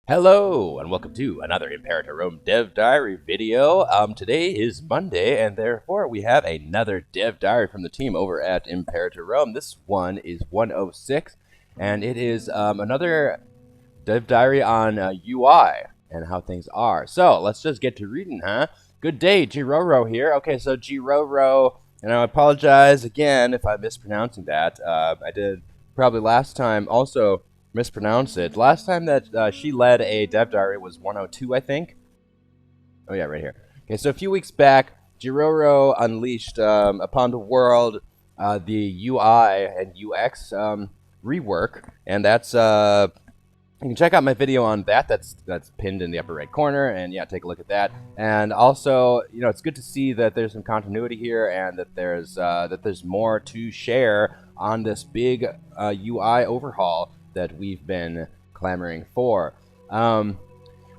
Hello, and welcome to another Imperator Dev Diary video. Today is Monday, and therefore we have another Dev Diary from the team over at Imperator Rome. This one is 106, and it is another Dev Diary on UI and how things are. So, let's just get to reading, huh? Good day, Giroro here. Okay, so Giroro, and I apologize again if I'm mispronouncing that. I did probably last time also mispronounce it. Last time that she led a dev diary was 102, I think. Oh yeah, right here. Okay, so a few weeks back, Giroro unleashed upon the world the UI and UX rework, and that's you can check out my video on that. That's pinned in the upper right corner, and yeah, take a look at that. And also, you know, it's good to see that there's some continuity here, and that there's more to share on this big UI overhaul that we've been clamoring for.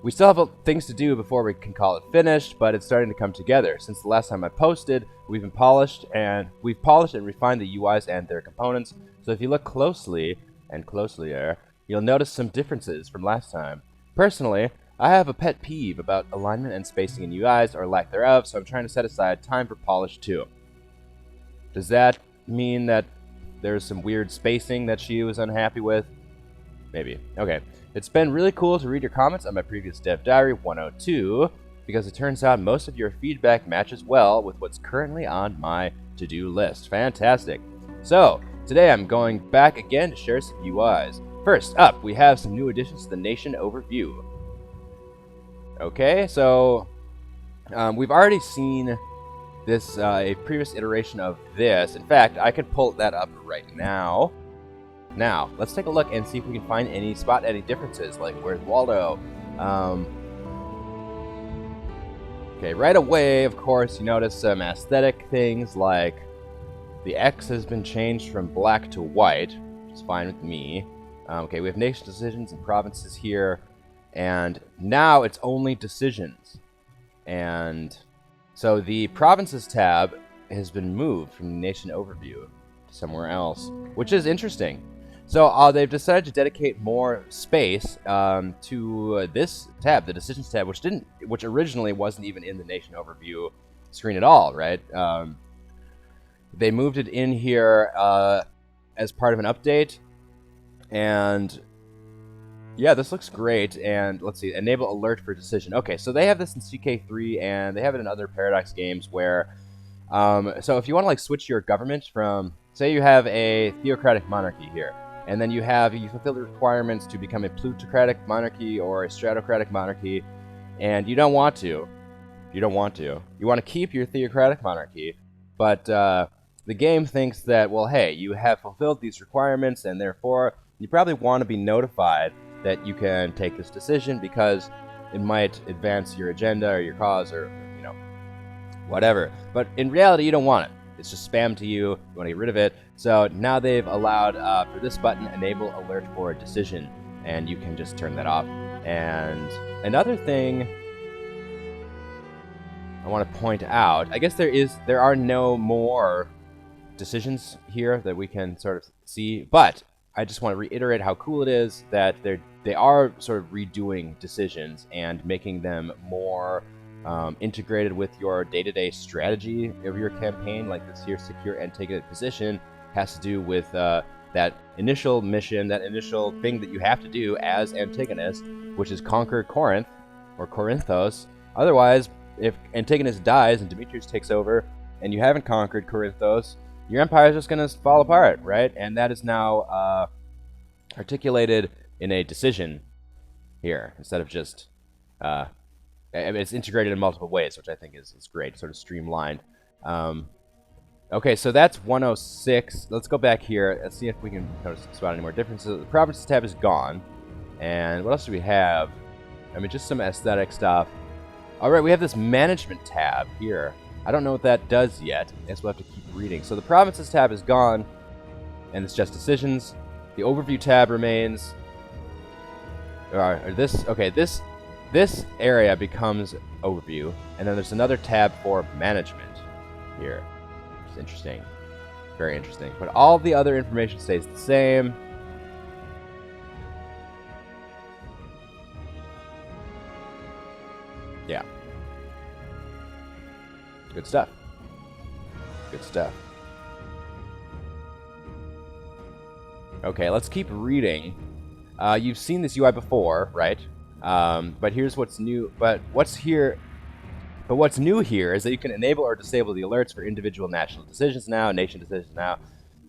We still have things to do before we can call it finished, but it's starting to come together. Since the last time I posted, we've polished and refined the UIs and their components. So if you look closely and closelier, you'll notice some differences from last time. Personally, I have a pet peeve about alignment and spacing in UIs, or lack thereof, so I'm trying to set aside time for polish too. Does that mean that there's some weird spacing that she was unhappy with? Maybe. Okay. It's been really cool to read your comments on my previous Dev Diary 102, because it turns out most of your feedback matches well with what's currently on my to-do list. Fantastic. So, today I'm going back again to share some UIs. First up, we have some new additions to the nation overview. Okay, so we've already seen this, a previous iteration of this. In fact, I could pull that up right now. Now, let's take a look and see if we can spot any differences, like where's Waldo? Okay, right away, of course, you notice some aesthetic things like the X has been changed from black to white, which is fine with me. Okay, we have nation decisions and provinces here, and now it's only decisions. And so the provinces tab has been moved from the nation overview to somewhere else, which is interesting. So they've decided to dedicate more space to this tab, the Decisions tab, which originally wasn't even in the Nation Overview screen at all, right? They moved it in here as part of an update, and yeah, this looks great. And let's see, enable alert for decision. Okay, so they have this in CK3, and they have it in other Paradox games where, so if you want to like switch your government from, say you have a theocratic monarchy here, and then you fulfill the requirements to become a plutocratic monarchy or a stratocratic monarchy, and you don't want to. You want to keep your theocratic monarchy, but the game thinks that, well, hey, you have fulfilled these requirements, and therefore you probably want to be notified that you can take this decision because it might advance your agenda or your cause or, you know, whatever. But in reality, you don't want it. It's just spam to you. You want to get rid of it. So now they've allowed for this button, enable alert for a decision, and you can just turn that off. And another thing I want to point out, I guess there are no more decisions here that we can sort of see, but I just want to reiterate how cool it is that they are sort of redoing decisions and making them more integrated with your day-to-day strategy of your campaign. Like this here, secure Antigonid position, has to do with that initial mission, that initial thing that you have to do as Antigonus, which is conquer Corinth, or Corinthos. Otherwise, if Antigonus dies and Demetrius takes over, and you haven't conquered Corinthos, your empire is just going to fall apart, right? And that is now articulated in a decision here, instead of just... it's integrated in multiple ways, which I think is great, sort of streamlined. Okay, so that's 106. Let's go back here and see if we can spot any more differences. The Provinces tab is gone. And what else do we have? I mean, just some aesthetic stuff. All right, we have this Management tab here. I don't know what that does yet. I guess we'll have to keep reading. So the Provinces tab is gone, and it's just Decisions. The Overview tab remains. This area becomes Overview, and then there's another tab for Management here. Which is interesting. Very interesting. But all the other information stays the same. Yeah. Good stuff. Good stuff. Okay, let's keep reading. You've seen this UI before, right? But here's what's new. But what's new here is that you can enable or disable the alerts for individual national decisions now, nation decisions now.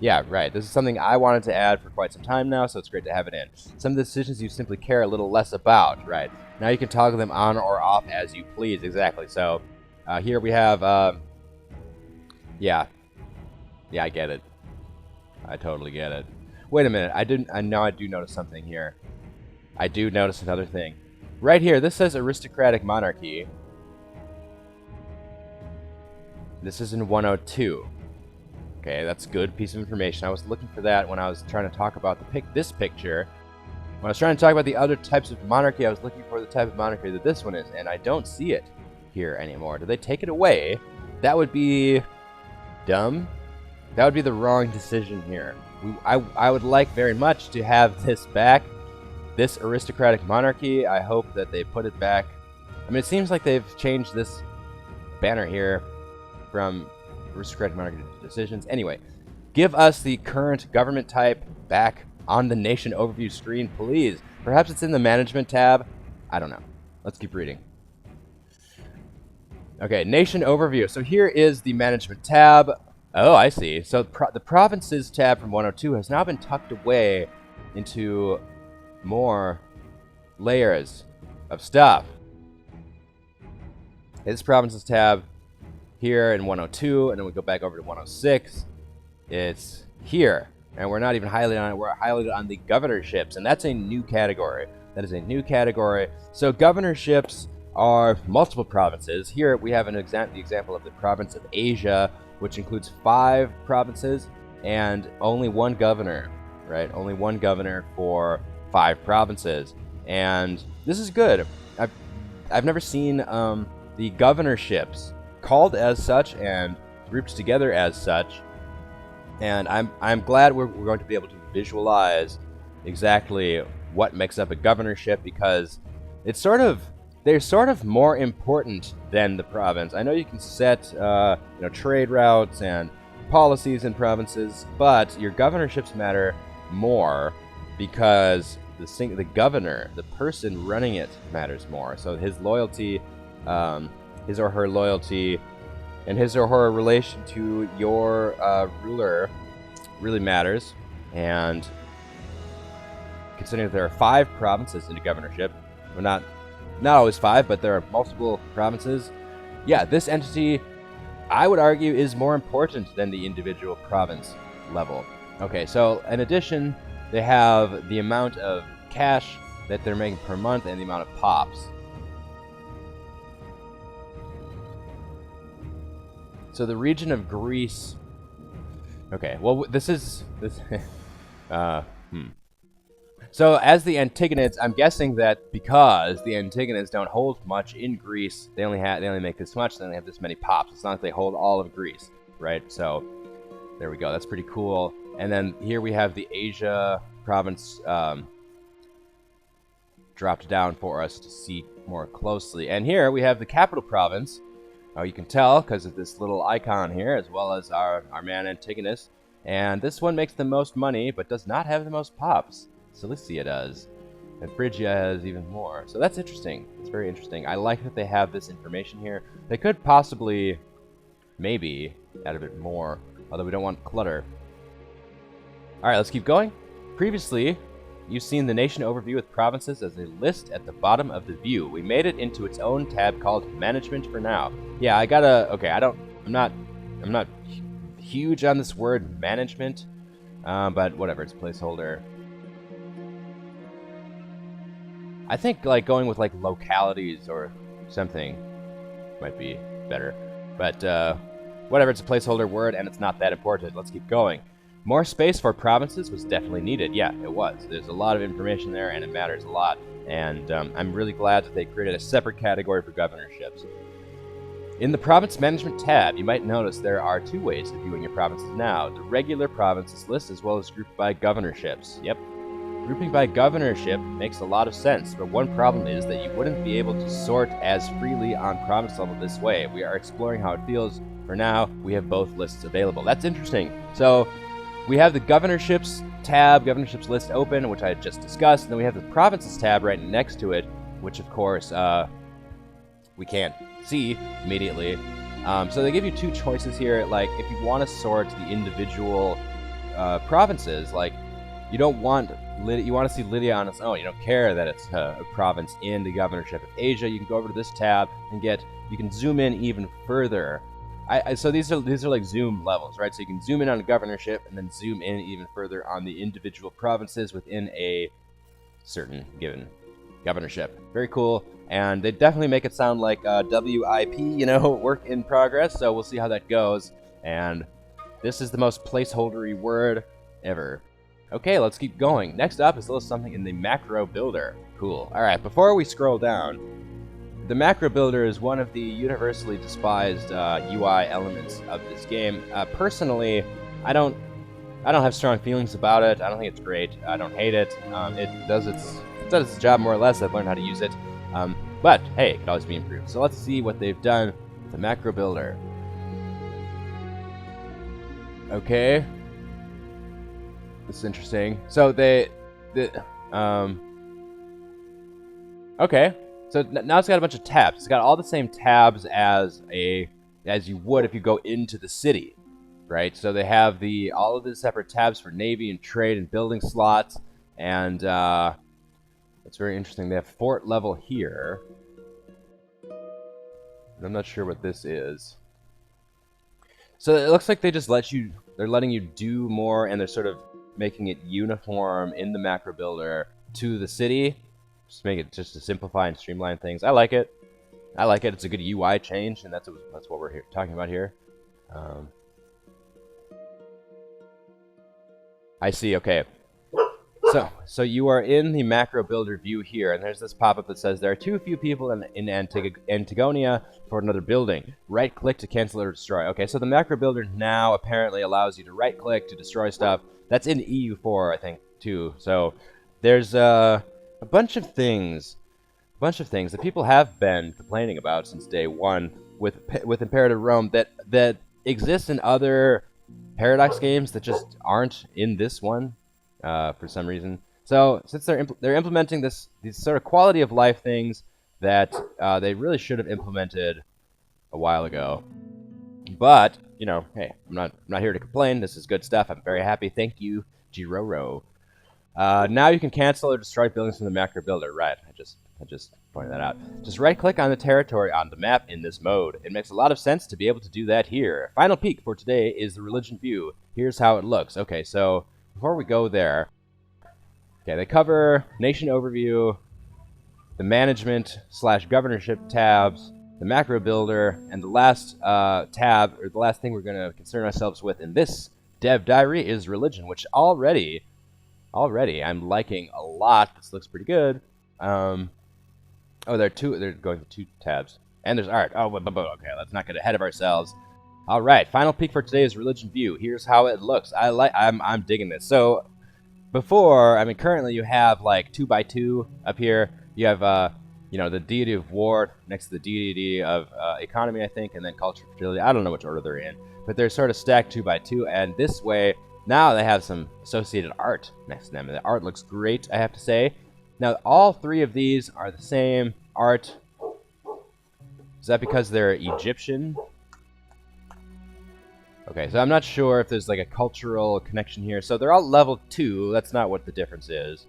Yeah, right. This is something I wanted to add for quite some time now, so it's great to have it in. Some of the decisions you simply care a little less about, right? Now you can toggle them on or off as you please. Exactly. So here we have, yeah, I get it. I totally get it. Wait a minute. Now I do notice something here. I do notice another thing. Right here, this says aristocratic monarchy. This is in 102. Okay, that's a good piece of information. I was looking for that when I was trying to talk about this picture. When I was trying to talk about the other types of monarchy, I was looking for the type of monarchy that this one is, and I don't see it here anymore. Did they take it away? That would be dumb. That would be the wrong decision here. I would like very much to have this back, this aristocratic monarchy. I hope that they put it back. I mean, it seems like they've changed this banner here from aristocratic monarchy decisions. Anyway, give us the current government type back on the nation overview screen, please. Perhaps it's in the management tab. I don't know. Let's keep reading. Okay, nation overview. So here is the management tab. Oh, I see. So the provinces tab from 102 has now been tucked away into more layers of stuff. Okay, this provinces tab here in 102, and then we go back over to 106. It's here, and we're not even highlighted on it. We're highlighted on the governorships, and that's a new category. That is a new category. So governorships are multiple provinces. Here we have the example of the province of Asia, which includes 5 provinces and only one governor, right? Only one governor for 5 provinces, and this is good. I've never seen the governorships called as such and grouped together as such, and I'm glad we're going to be able to visualize exactly what makes up a governorship, because it's they're sort of more important than the province. I know you can set trade routes and policies in provinces, but your governorships matter more because the governor, the person running it, matters more. So his loyalty, his or her loyalty, and his or her relation to your ruler really matters. And considering that there are 5 provinces in a governorship, well, not always 5, but there are multiple provinces. Yeah, this entity, I would argue, is more important than the individual province level. Okay, so in addition, they have the amount of cash that they're making per month and the amount of pops. So the region of Greece. Okay, well, So as the Antigonids, I'm guessing that because the Antigonids don't hold much in Greece, they only make this much, then they have this many pops. It's not like they hold all of Greece, right? So there we go. That's pretty cool. And then here we have the Asia province dropped down for us to see more closely. And here we have the capital province. Oh, you can tell because of this little icon here, as well as our man Antigonus. And this one makes the most money, but does not have the most pops. Cilicia does, and Phrygia has even more. So that's interesting. It's very interesting. I like that they have this information here. They could possibly, maybe, add a bit more, although we don't want clutter. Alright, let's keep going. Previously, you've seen the nation overview with provinces as a list at the bottom of the view. We made it into its own tab called Management for now. Yeah, I'm not huge on this word management, but whatever, it's a placeholder. I think going with localities or something might be better. But whatever, it's a placeholder word and it's not that important. Let's keep going. More space for provinces was definitely needed. Yeah, it was. There's a lot of information there and it matters a lot. And I'm really glad that they created a separate category for governorships. In the Province Management tab, you might notice there are 2 ways of viewing your provinces now. The regular provinces list as well as grouped by governorships. Yep. Grouping by governorship makes a lot of sense, but one problem is that you wouldn't be able to sort as freely on province level this way. We are exploring how it feels. For now, we have both lists available. That's interesting. So we have the governorships tab, governorships list open, which I had just discussed, and then we have the provinces tab right next to it, which of course we can't see immediately. So they give you two choices here. Like, if you want to sort the individual provinces, like you don't want you want to see Lydia on its own. You don't care that it's a province in the governorship of Asia. You can go over to this tab and you can zoom in even further. So these are like zoom levels, right? So you can zoom in on a governorship and then zoom in even further on the individual provinces within a certain given governorship. Very cool, and they definitely make it sound like WIP, work in progress. So we'll see how that goes. And this is the most placeholdery word ever. Okay, let's keep going. Next up is a little something in the macro builder. Cool. All right, before we scroll down, the macro builder is one of the universally despised UI elements of this game. Personally, I don't have strong feelings about it. I don't think it's great. I don't hate it. It does its job more or less. I've learned how to use it. But hey, it can always be improved. So let's see what they've done with the macro builder. Okay. This is interesting. So okay. So now it's got a bunch of tabs. It's got all the same tabs as you would if you go into the city, right? So they have all of the separate tabs for navy and trade and building slots, and it's very interesting. They have fort level here. I'm not sure what this is. So it looks like they just they're letting you do more, and they're sort of making it uniform in the macro builder to the city. Just to simplify and streamline things. I like it. It's a good UI change, and that's what we're talking about here. I see. Okay. So you are in the macro builder view here, and there's this pop-up that says there are too few people in Antigonia for another building. Right-click to cancel or destroy. Okay, so the macro builder now apparently allows you to right-click to destroy stuff. That's in EU4, I think, too. So there's a bunch of things that people have been complaining about since day one with Imperator Rome that exist in other Paradox games that just aren't in this one for some reason. So since they're implementing these sort of quality of life things that they really should have implemented a while ago. But hey, I'm not here to complain. This is good stuff. I'm very happy. Thank you, Giroro. Now you can cancel or destroy buildings from the macro builder. Right, I just pointed that out. Just right-click on the territory on the map in this mode. It makes a lot of sense to be able to do that here. Final peek for today is the religion view. Here's how it looks. Okay, so before we go there, okay, they cover nation overview, the management / governorship tabs, the macro builder, and the last tab, or the last thing we're going to concern ourselves with in this dev diary is religion, which already I'm liking a lot. This looks pretty good. They're going to two tabs. And there's art. Okay, let's not get ahead of ourselves. All right, final peek for today is religion view. Here's how it looks. I'm digging this. So currently you have like 2x2 up here. You have the deity of war next to the deity of economy, I think, and then culture, fertility. I don't know which order they're in, but they're sort of stacked 2x2, and this way now they have some associated art next to them, and the art looks great, I have to say. Now all three of these are the same art. Is that because they're Egyptian? Okay, so I'm not sure if there's like a cultural connection here. So they're all level 2. That's not what the difference is.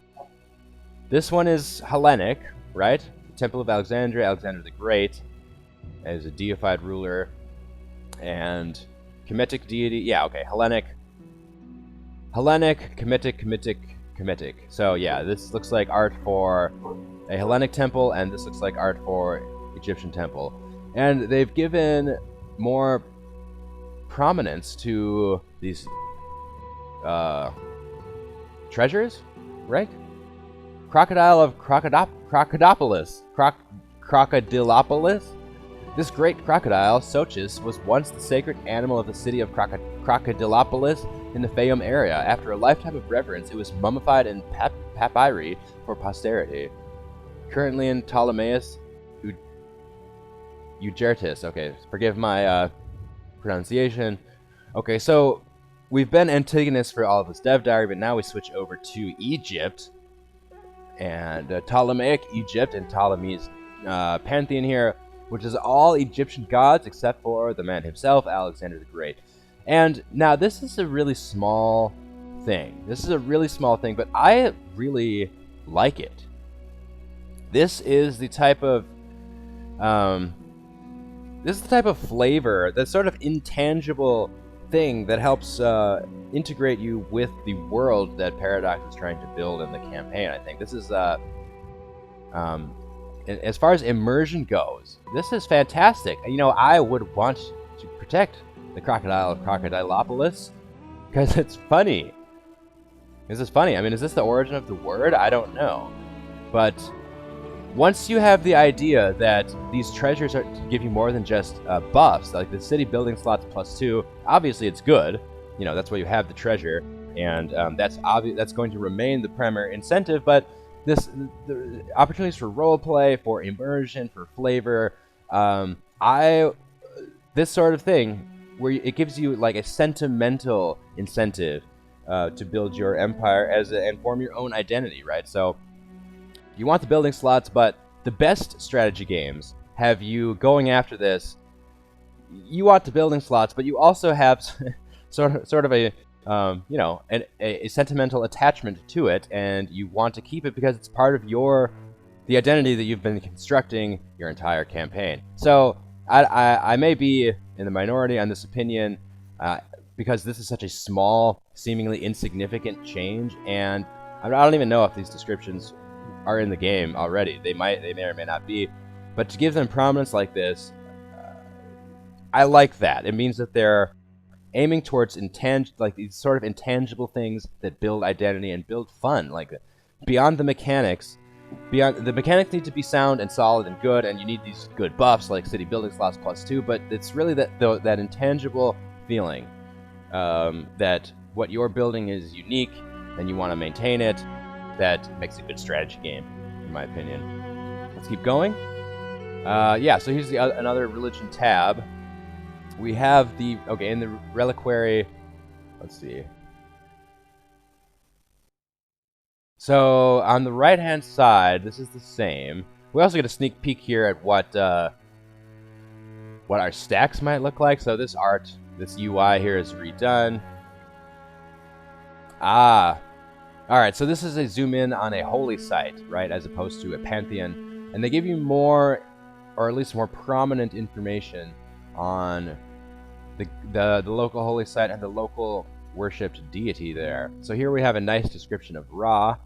This one is Hellenic, right? The Temple of Alexandria, Alexander the Great, as a deified ruler. And Kemetic deity. Yeah, okay, Hellenic, Kemetic. So yeah, this looks like art for a Hellenic temple, and this looks like art for Egyptian temple. And they've given more prominence to these treasures, right? Crocodile of Crocodilopolis. This great crocodile, Sochis, was once the sacred animal of the city of Crocodilopolis in the Fayum area. After a lifetime of reverence, it was mummified and papyri for posterity. Currently in Ptolemais Eugertis. Okay, forgive my pronunciation. Okay, so we've been Antigonus for all of this Dev Diary, but now we switch over to Egypt. And Ptolemaic Egypt and Ptolemy's pantheon here, which is all Egyptian gods except for the man himself, Alexander the Great. And now this is a really small thing. This is a really small thing, but I really like it. This is the type of flavor, that sort of intangible thing that helps integrate you with the world that Paradox is trying to build in the campaign. I think this is, as far as immersion goes, this is fantastic. You know, I would want to protect the crocodile of Crocodilopolis because it's funny. This is funny. I mean, is this the origin of the word? I don't know. But once you have the idea that these treasures are to give you more than just buffs, like the city building slots +2, obviously it's good. You know, that's why you have the treasure, and that's going to remain the primary incentive. But the opportunities for roleplay, for immersion, for flavor, this sort of thing where it gives you like a sentimental incentive to build your empire and form your own identity, right? So you want the building slots, but the best strategy games have you going after this. You want the building slots, but you also have sort of a a sentimental attachment to it, and you want to keep it because it's part of the identity that you've been constructing your entire campaign. So I may be in the minority on this opinion because this is such a small, seemingly insignificant change, and I don't even know if these descriptions are in the game already. They may or may not be, but to give them prominence like this, I like that. It means that they're aiming towards these sort of intangible things that build identity and build fun, like beyond the mechanics. Beyond the mechanics need to be sound and solid and good, and you need these good buffs like city building slots +2. But it's really that intangible feeling that what you're building is unique and you want to maintain it. That makes a good strategy game, in my opinion. Let's keep going. Yeah, so here's another religion tab. We have in the reliquary. Let's see. So on the right-hand side, this is the same. We also get a sneak peek here at what our stacks might look like. So this UI here is redone. All right, so this is a zoom in on a holy site, right, as opposed to a pantheon. And they give you more, or at least more prominent information on the local holy site and the local worshipped deity there. So here we have a nice description of Ra.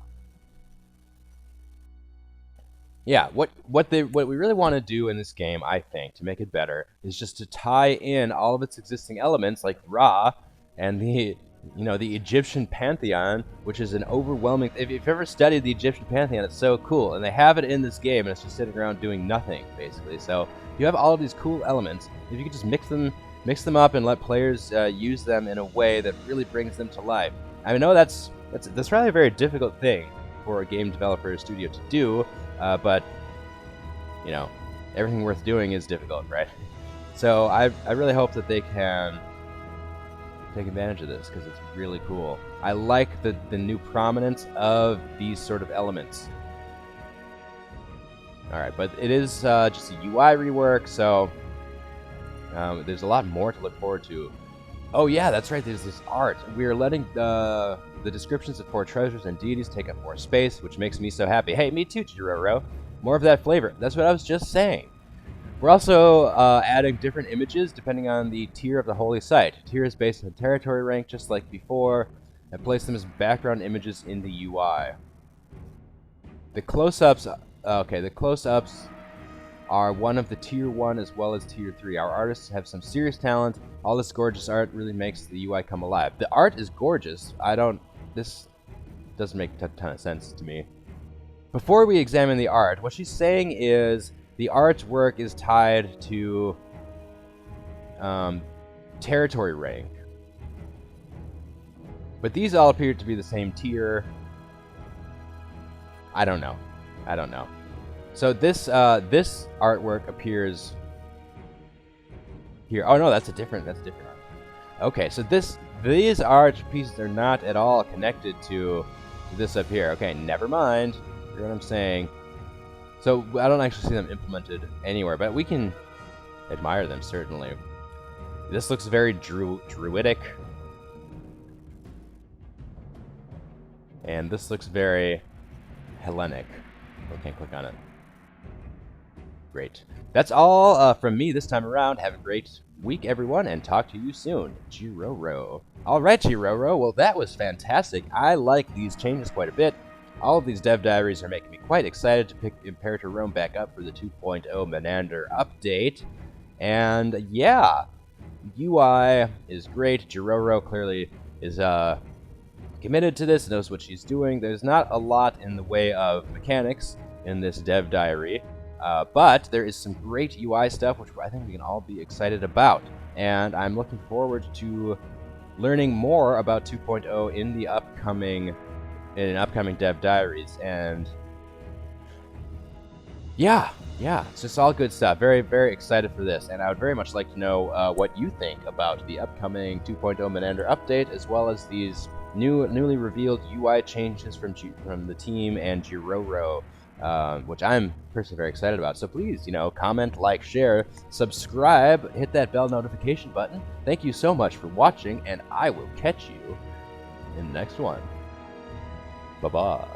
Yeah, what we really want to do in this game, I think, to make it better, is just to tie in all of its existing elements, like Ra and the Egyptian pantheon, which is an overwhelming. If you've ever studied the Egyptian pantheon, it's so cool, and they have it in this game, and it's just sitting around doing nothing, basically. So you have all of these cool elements. If you could just mix them up and let players use them in a way that really brings them to life. I know that's probably a very difficult thing for a game developer or studio to do, but everything worth doing is difficult, right? So I really hope that they can take advantage of this, because it's really cool. I like the new prominence of these sort of elements. Alright, but it is just a UI rework, so there's a lot more to look forward to. Oh yeah, that's right, there's this art. We are letting the descriptions of 4 treasures and deities take up more space, which makes me so happy. Hey, me too, Jiroro. More of that flavor. That's what I was just saying. We're also adding different images depending on the tier of the holy site. Tier is based on territory rank, just like before, and place them as background images in the UI. The close-ups, the close-ups are one of the tier 1 as well as tier 3. Our artists have some serious talent. All this gorgeous art really makes the UI come alive. The art is gorgeous. This doesn't make a ton of sense to me. Before we examine the art, what she's saying is the artwork is tied to territory rank. But these all appear to be the same tier. I don't know. I don't know. So this this artwork appears here. Oh no, that's a different art. Okay, so these art pieces are not at all connected to this up here. Okay, never mind. You know what I'm saying? So I don't actually see them implemented anywhere, but we can admire them certainly. This looks very druidic. And this looks very Hellenic. I can't click on it. Great. That's all from me this time around. Have a great week, everyone, and talk to you soon. Jiroro. All right, Jiroro. Well, that was fantastic. I like these changes quite a bit. All of these dev diaries are making me quite excited to pick Imperator Rome back up for the 2.0 Menander update. And yeah, UI is great. Jiroro clearly is committed to this, knows what she's doing. There's not a lot in the way of mechanics in this dev diary, but there is some great UI stuff, which I think we can all be excited about. And I'm looking forward to learning more about 2.0 in the upcoming dev diaries. And yeah, it's just all good stuff. Very, very excited for this, and I would very much like to know what you think about the upcoming 2.0 Menander update, as well as these newly revealed UI changes from the team and Jiroro, which I'm personally very excited about. So please, comment, like, share, subscribe, hit that bell notification button. Thank you so much for watching, and I will catch you in the next one. Bye-bye.